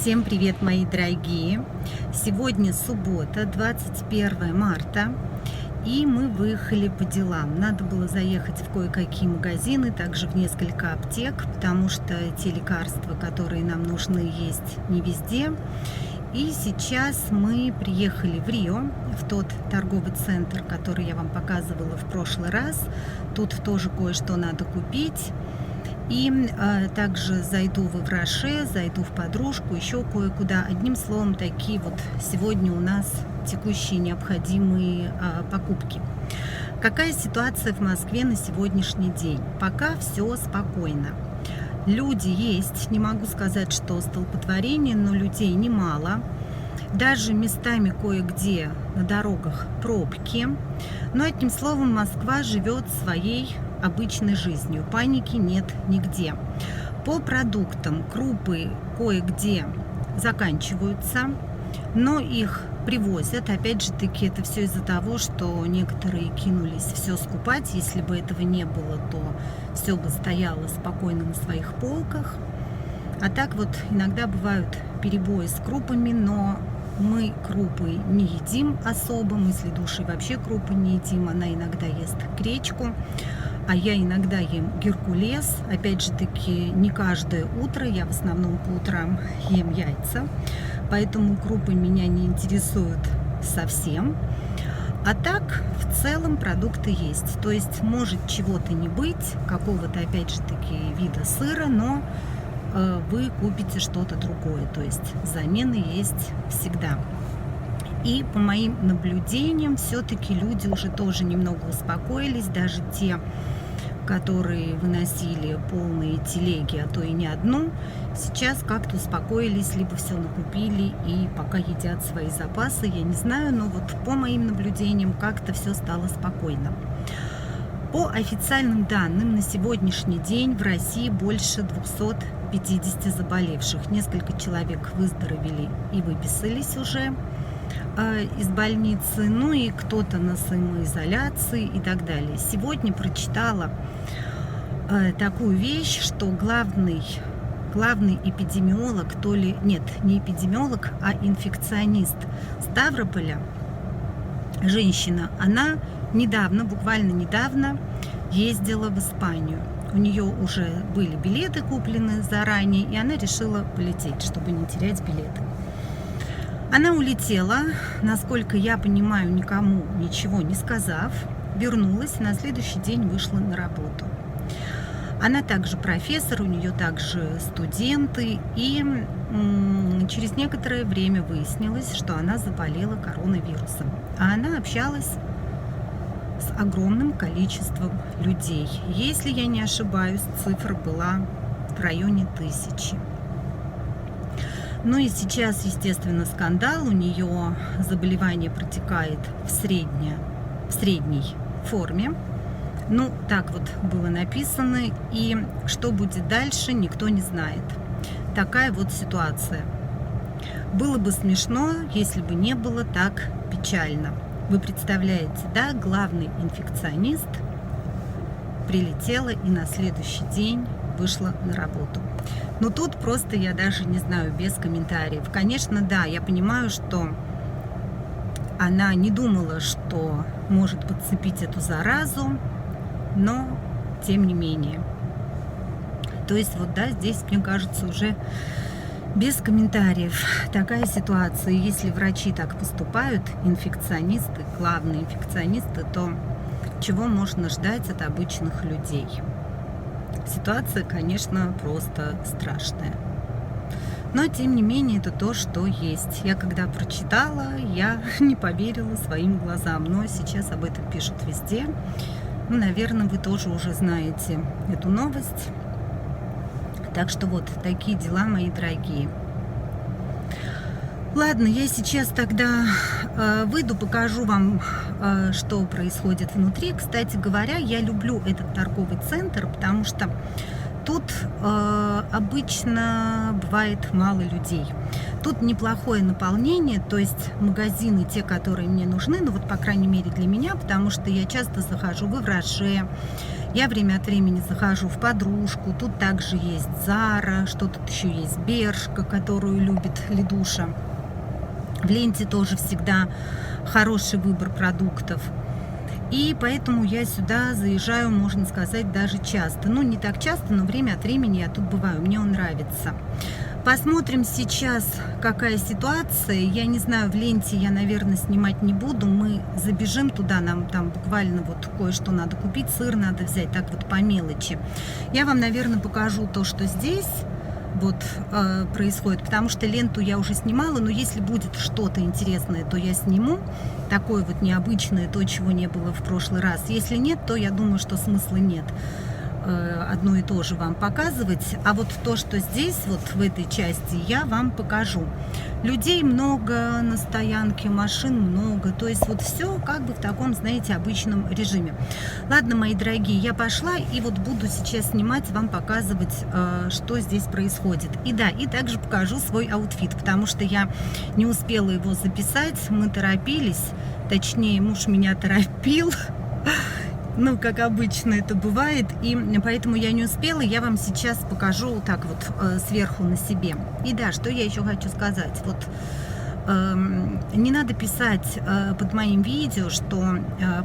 Всем привет, мои дорогие! Сегодня суббота, 21 марта, и мы выехали по делам. Надо было заехать в кое-какие магазины, также в несколько аптек, потому что те лекарства, которые нам нужны, есть не везде. И сейчас мы приехали в Рио, в тот торговый центр, который я вам показывала в прошлый раз. Тут тоже кое-что надо купить. И также зайду в Ивраше, зайду в Подружку, еще кое-куда. Одним словом, такие вот сегодня у нас текущие необходимые покупки. Какая ситуация в Москве на сегодняшний день? Пока все спокойно. Люди есть, не могу сказать, что столпотворение, но людей немало. Даже местами кое-где на дорогах пробки. Но одним словом, Москва живет своей обычной жизнью. Паники нет нигде. По продуктам крупы кое-где заканчиваются, но их привозят. Опять же таки, это все из-за того, что некоторые кинулись все скупать. Если бы этого не было, то все бы стояло спокойно на своих полках. А так вот иногда бывают перебои с крупами, но мы крупы не едим особо. Мы с Лидушей вообще крупы не едим. Она иногда ест гречку, а я иногда ем геркулес. Опять же таки, не каждое утро. Я в основном по утрам ем яйца. Поэтому крупы меня не интересуют совсем. А так, в целом, продукты есть. То есть, может чего-то не быть, какого-то, опять же таки, вида сыра, но вы купите что-то другое. То есть, замены есть всегда. И по моим наблюдениям, все-таки люди уже тоже немного успокоились. Даже те, которые выносили полные телеги, а то и не одну, сейчас как-то успокоились, либо все накупили и пока едят свои запасы. Я не знаю, но вот по моим наблюдениям как-то все стало спокойно. По официальным данным, на сегодняшний день в России больше 250 заболевших. Несколько человек выздоровели и выписались уже из больницы, ну и кто-то на самоизоляции и так далее. Сегодня прочитала такую вещь, что главный эпидемиолог, нет, не эпидемиолог, а инфекционист Ставрополя, женщина, она недавно, буквально недавно ездила в Испанию. У нее уже были билеты куплены заранее, и она решила полететь, чтобы не терять билеты. Она улетела, насколько я понимаю, никому ничего не сказав, вернулась, на следующий день вышла на работу. Она также профессор, у нее также студенты, и через некоторое время выяснилось, что она заболела коронавирусом. А она общалась с огромным количеством людей. Если я не ошибаюсь, цифра была в районе 1000. Ну и сейчас, естественно, скандал. У нее заболевание протекает в средней форме. Ну, так вот было написано. И что будет дальше, никто не знает. Такая вот ситуация. Было бы смешно, если бы не было так печально. Вы представляете, да, главный инфекционист прилетела и на следующий день вышла на работу. Но тут просто я даже не знаю, без комментариев. Конечно, да, я понимаю, что она не думала, что может подцепить эту заразу, но тем не менее. То есть вот, да, здесь, мне кажется, уже без комментариев такая ситуация. Если врачи так поступают, инфекционисты, главные инфекционисты, то чего можно ждать от обычных людей? Ситуация, конечно, просто страшная. Но, тем не менее, это то, что есть. Я когда прочитала, я не поверила своим глазам. Но сейчас об этом пишут везде. Ну, наверное, вы тоже уже знаете эту новость. Так что вот такие дела, мои дорогие. Ладно, я сейчас тогда выйду, покажу вам, что происходит внутри. Кстати говоря, я люблю этот торговый центр, потому что тут обычно бывает мало людей. Тут неплохое наполнение, то есть магазины, те, которые мне нужны, ну вот, по крайней мере, для меня, потому что я часто захожу в Ивраше, Я время от времени захожу в Подружку. Тут также есть Зара, что тут еще есть, Бершка, которую любит Лидуша. В ленте тоже всегда хороший выбор продуктов. И поэтому я сюда заезжаю, можно сказать, даже часто. Ну, не так часто, но время от времени я тут бываю. Мне он нравится. Посмотрим сейчас, какая ситуация. Я не знаю, в ленте я, наверное, снимать не буду. Мы забежим туда, нам там буквально вот кое-что надо купить. Сыр надо взять, так вот по мелочи. Я вам, наверное, покажу то, что здесь вот происходит, потому что ленту я уже снимала, но если будет что-то интересное, то я сниму, такое вот необычное, то, чего не было в прошлый раз. Если нет, то я думаю, что смысла нет одно и то же вам показывать. А вот то, что здесь, вот в этой части, я вам покажу. Людей много на стоянке, машин много, то есть вот все как бы в таком, знаете, обычном режиме. Ладно, мои дорогие, я пошла и вот буду сейчас снимать, вам показывать, что здесь происходит. И да, и также покажу свой аутфит, потому что я не успела его записать, мы торопились, точнее, муж меня торопил. Ну, как обычно это бывает, и поэтому я не успела, я вам сейчас покажу вот так вот сверху на себе. И да, что я еще хочу сказать, вот не надо писать под моим видео, что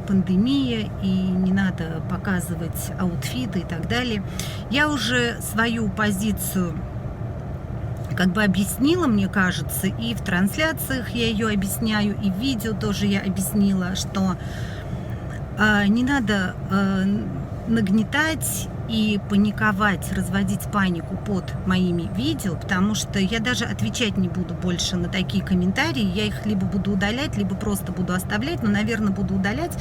пандемия и не надо показывать аутфиты и так далее. Я уже свою позицию как бы объяснила, мне кажется, и в трансляциях я ее объясняю, и в видео тоже я объяснила, что не надо нагнетать и паниковать, разводить панику под моими видео, потому что я даже отвечать не буду больше на такие комментарии. Я их либо буду удалять, либо просто буду оставлять, но, наверное, буду удалять,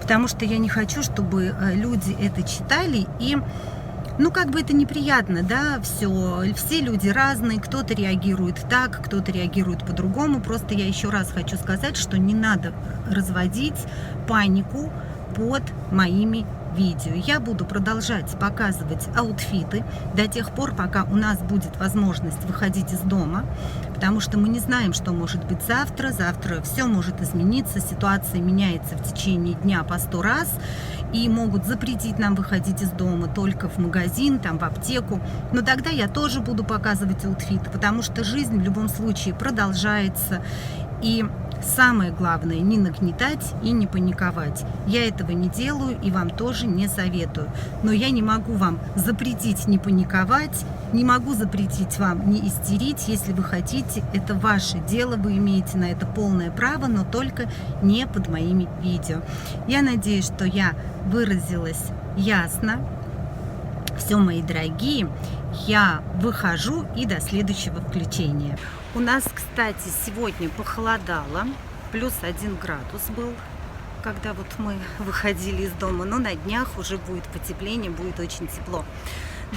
потому что я не хочу, чтобы люди это читали и... Ну, как бы это неприятно, да, все люди разные, кто-то реагирует так, кто-то реагирует по-другому. Просто я еще раз хочу сказать, что не надо разводить панику под моими видео. Я буду продолжать показывать аутфиты до тех пор, пока у нас будет возможность выходить из дома, потому что мы не знаем, что может быть завтра. Завтра все может измениться, ситуация меняется в течение дня по 100 раз, и могут запретить нам выходить из дома только в магазин, там, в аптеку. Но тогда я тоже буду показывать аутфиты, потому что жизнь в любом случае продолжается. И самое главное, не нагнетать и не паниковать. Я этого не делаю и вам тоже не советую. Но я не могу вам запретить не паниковать, не могу запретить вам не истерить. Если вы хотите, это ваше дело, вы имеете на это полное право, но только не под моими видео. Я надеюсь, что я выразилась ясно. Все, мои дорогие, я выхожу и до следующего включения. У нас, кстати, сегодня похолодало, плюс 1 градус был, когда вот мы выходили из дома, но на днях уже будет потепление, будет очень тепло.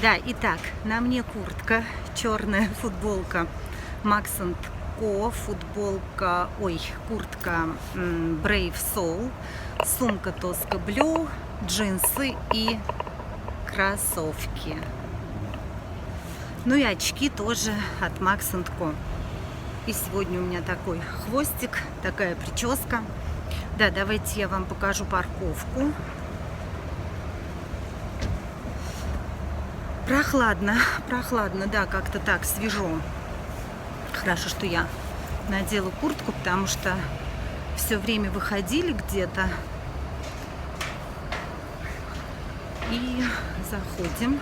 Да, итак, на мне куртка, черная футболка Max & Co, футболка, куртка Brave Soul, сумка Tosca Blue, джинсы и кроссовки. Ну и очки тоже от Max & Co. И сегодня у меня такой хвостик, такая прическа. Да, давайте я вам покажу парковку. Прохладно, прохладно, да, как-то так, свежо. Хорошо, что я надела куртку, потому что все время выходили где-то. И заходим.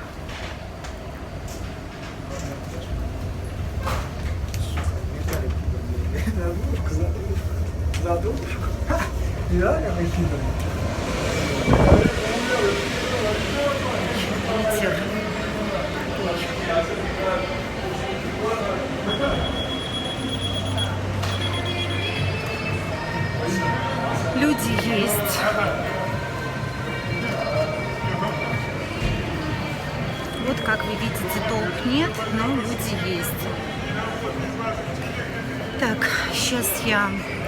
Задушку. Реально накидывали. Ветер. Люди есть. Вот как вы видите, толк нет, но люди есть. Так, сейчас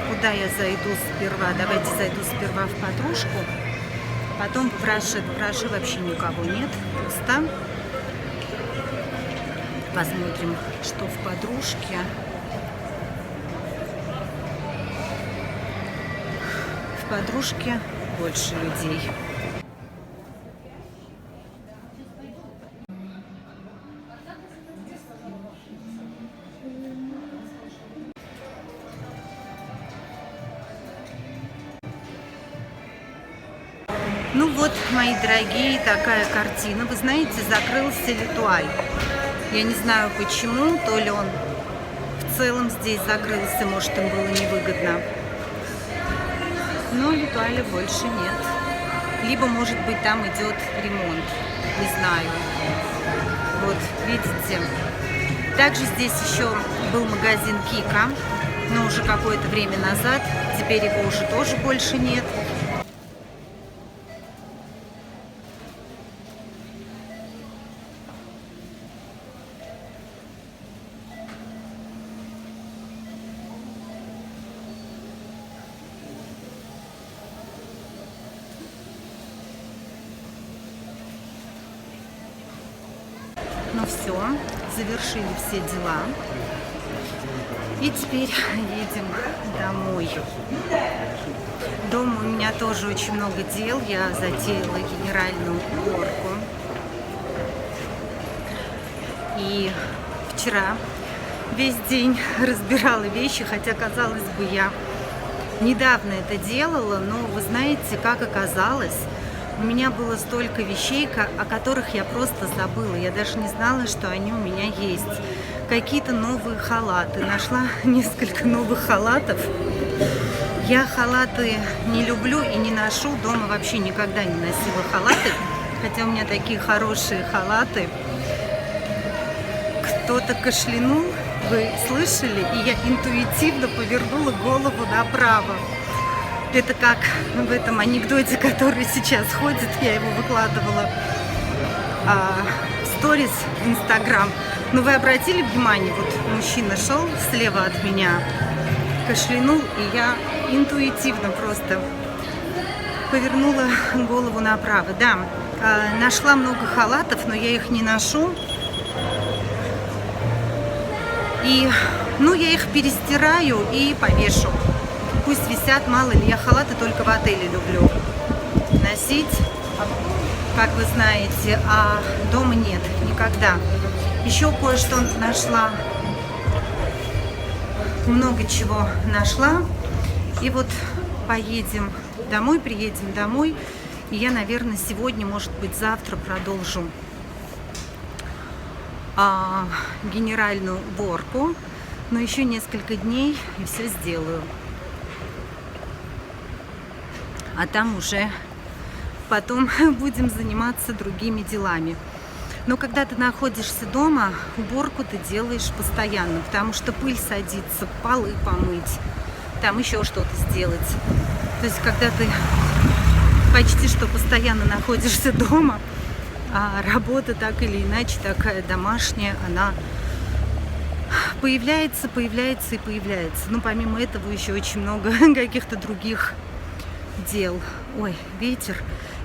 куда я зайду сперва? Давайте зайду сперва в Подружку, потом в Браше. В Браше вообще никого нет, пусто. Посмотрим, что в Подружке. В Подружке больше людей. Ну вот, мои дорогие, такая картина. Вы знаете, закрылся Летуаль. Я не знаю почему, то ли он в целом здесь закрылся, может, им было невыгодно. Но Летуаля больше нет. Либо, может быть, там идет ремонт. Не знаю. Вот, видите. Также здесь еще был магазин Кика, но уже какое-то время назад. Теперь его уже тоже больше нет. Ну все, завершили все дела. И теперь едем домой. Дома у меня тоже очень много дел. Я затеяла генеральную уборку. И вчера весь день разбирала вещи, хотя, казалось бы, я недавно это делала, но вы знаете, как оказалось, у меня было столько вещей, о которых я просто забыла. Я даже не знала, что они у меня есть. Какие-то новые халаты. Нашла несколько новых халатов. Я халаты не люблю и не ношу. Дома вообще никогда не носила халаты. Хотя у меня такие хорошие халаты. Кто-то кашлянул, вы слышали? И я интуитивно повернула голову направо. Это как в этом анекдоте, который сейчас ходит, я его выкладывала в сторис в Инстаграм. Но вы обратили внимание, вот мужчина шел слева от меня, кашлянул, и я интуитивно просто повернула голову направо. Да, нашла много халатов, но я их не ношу. И, я их перестираю и повешу. Пусть висят, мало ли, я халаты только в отеле люблю носить, как вы знаете, а дома нет, никогда. Еще кое-что нашла, много чего нашла. И вот поедем домой, приедем домой. И я, наверное, сегодня, может быть, завтра продолжу генеральную уборку. Но еще несколько дней и все сделаю. А там уже потом будем заниматься другими делами. Но когда ты находишься дома, уборку ты делаешь постоянно, потому что пыль садится, полы помыть, там еще что-то сделать. То есть, когда ты почти что постоянно находишься дома, а работа так или иначе такая домашняя, она появляется и появляется. Но помимо этого еще очень много каких-то других дел. Ой, ветер.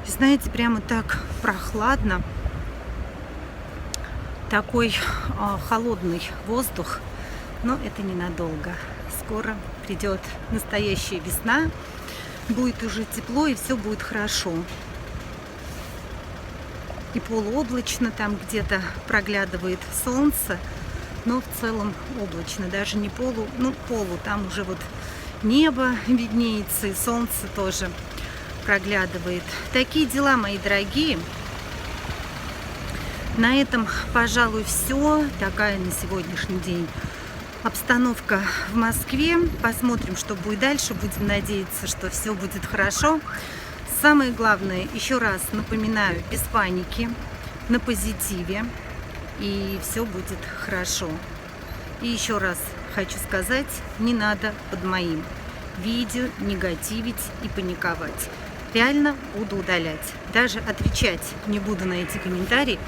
И знаете, прямо так прохладно. Такой холодный воздух. Но это ненадолго. Скоро придет настоящая весна. Будет уже тепло, и все будет хорошо. И полуоблачно, там где-то проглядывает солнце. Но в целом облачно. Даже не полу, там уже вот небо виднеется, и солнце тоже проглядывает. Такие дела, мои дорогие. На этом, пожалуй, все. Такая на сегодняшний день обстановка в Москве. Посмотрим, что будет дальше. Будем надеяться, что все будет хорошо. Самое главное, еще раз напоминаю, без паники, на позитиве, и все будет хорошо. И еще раз хочу сказать, не надо под моим видео негативить и паниковать. Реально буду удалять. Даже отвечать не буду на эти комментарии.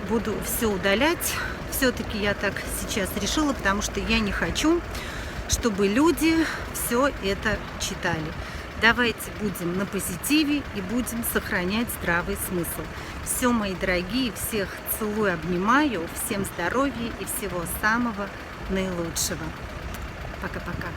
Буду все удалять. Все-таки я так сейчас решила, потому что я не хочу, чтобы люди все это читали. Давайте будем на позитиве и будем сохранять здравый смысл. Все, мои дорогие, всех целую, обнимаю. Всем здоровья и всего самого наилучшего. Пока-пока.